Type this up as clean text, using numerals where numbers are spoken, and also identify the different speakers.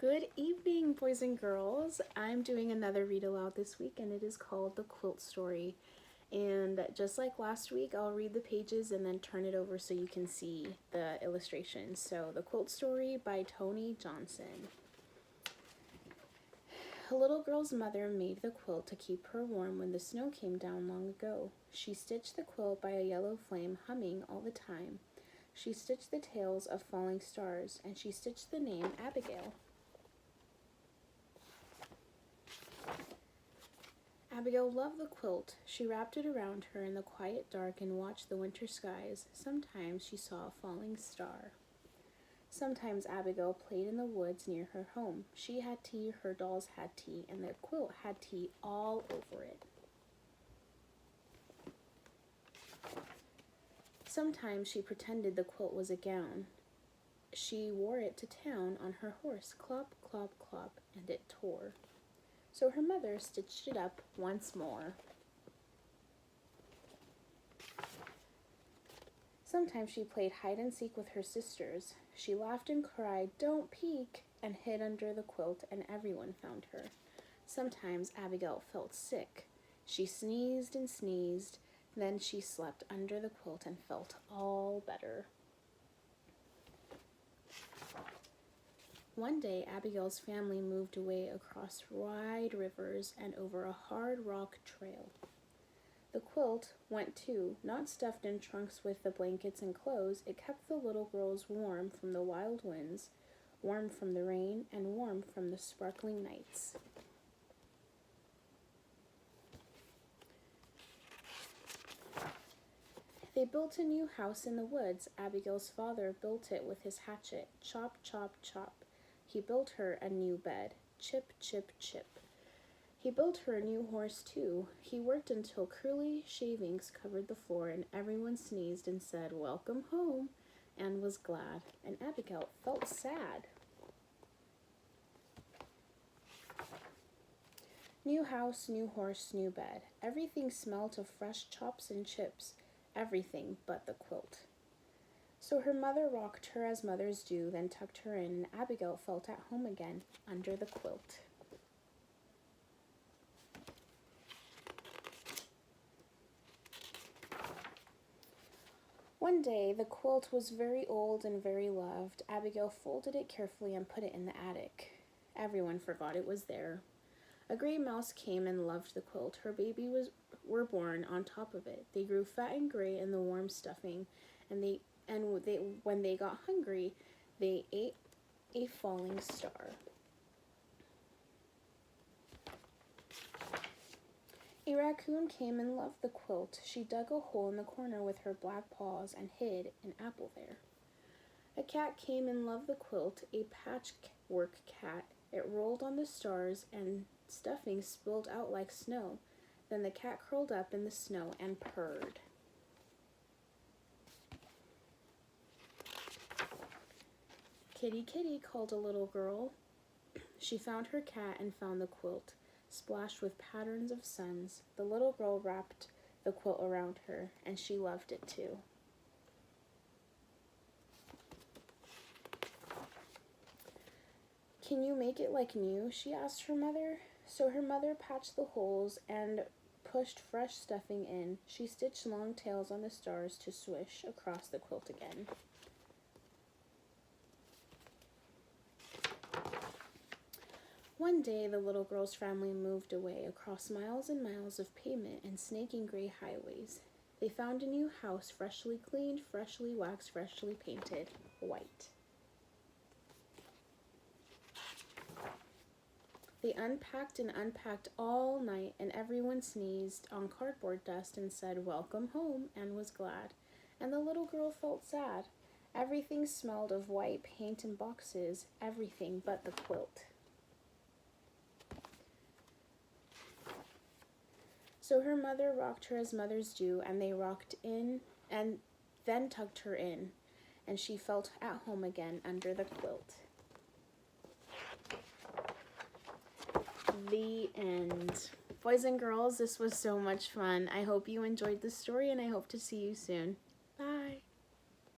Speaker 1: Good evening, boys and girls. I'm doing another read aloud this week, and it is called The Quilt Story. And just like last week, I'll read the pages and then turn it over so you can see the illustrations. So, The Quilt Story by Toni Johnson. A little girl's mother made the quilt to keep her warm when the snow came down long ago. She stitched the quilt by a yellow flame, humming all the time. She stitched the tails of falling stars, and she stitched the name Abigail. Abigail loved the quilt. She wrapped it around her in the quiet dark and watched the winter skies. Sometimes she saw a falling star. Sometimes Abigail played in the woods near her home. She had tea, her dolls had tea, and the quilt had tea all over it. Sometimes she pretended the quilt was a gown. She wore it to town on her horse, clop, clop, clop, and it tore. So her mother stitched it up once more. Sometimes she played hide and seek with her sisters. She laughed and cried, "Don't peek," and hid under the quilt, and everyone found her. Sometimes Abigail felt sick. She sneezed and sneezed. Then she slept under the quilt and felt all better. One day, Abigail's family moved away across wide rivers and over a hard rock trail. The quilt went too, not stuffed in trunks with the blankets and clothes. It kept the little girls warm from the wild winds, warm from the rain, and warm from the sparkling nights. They built a new house in the woods. Abigail's father built it with his hatchet. Chop, chop, chop. He built her a new bed. Chip, chip, chip. He built her a new horse, too. He worked until curly shavings covered the floor, and everyone sneezed and said, "Welcome home," and was glad. And Abigail felt sad. New house, new horse, new bed. Everything smelt of fresh chops and chips. Everything but the quilt. So her mother rocked her as mothers do, then tucked her in, and Abigail felt at home again under the quilt. One day, the quilt was very old and very loved. Abigail folded it carefully and put it in the attic. Everyone forgot it was there. A gray mouse came and loved the quilt. Her babies were born on top of it. They grew fat and gray in the warm stuffing, and when they got hungry, they ate a falling star. A raccoon came and loved the quilt. She dug a hole in the corner with her black paws and hid an apple there. A cat came and loved the quilt, a patchwork cat. It rolled on the stars and stuffing spilled out like snow. Then the cat curled up in the snow and purred. "Kitty, kitty," called a little girl. She found her cat and found the quilt, splashed with patterns of suns. The little girl wrapped the quilt around her, and she loved it too. "Can you make it like new?" she asked her mother. So her mother patched the holes and pushed fresh stuffing in. She stitched long tails on the stars to swish across the quilt again. One day, the little girl's family moved away across miles and miles of pavement and snaking gray highways. They found a new house, freshly cleaned, freshly waxed, freshly painted white. They unpacked and unpacked all night, and everyone sneezed on cardboard dust and said, "Welcome home," and was glad. And the little girl felt sad. Everything smelled of white paint and boxes, everything but the quilt. So her mother rocked her as mothers do, and they rocked in and then tucked her in, and she felt at home again under the quilt. The end. Boys and girls, this was so much fun. I hope you enjoyed the story, and I hope to see you soon.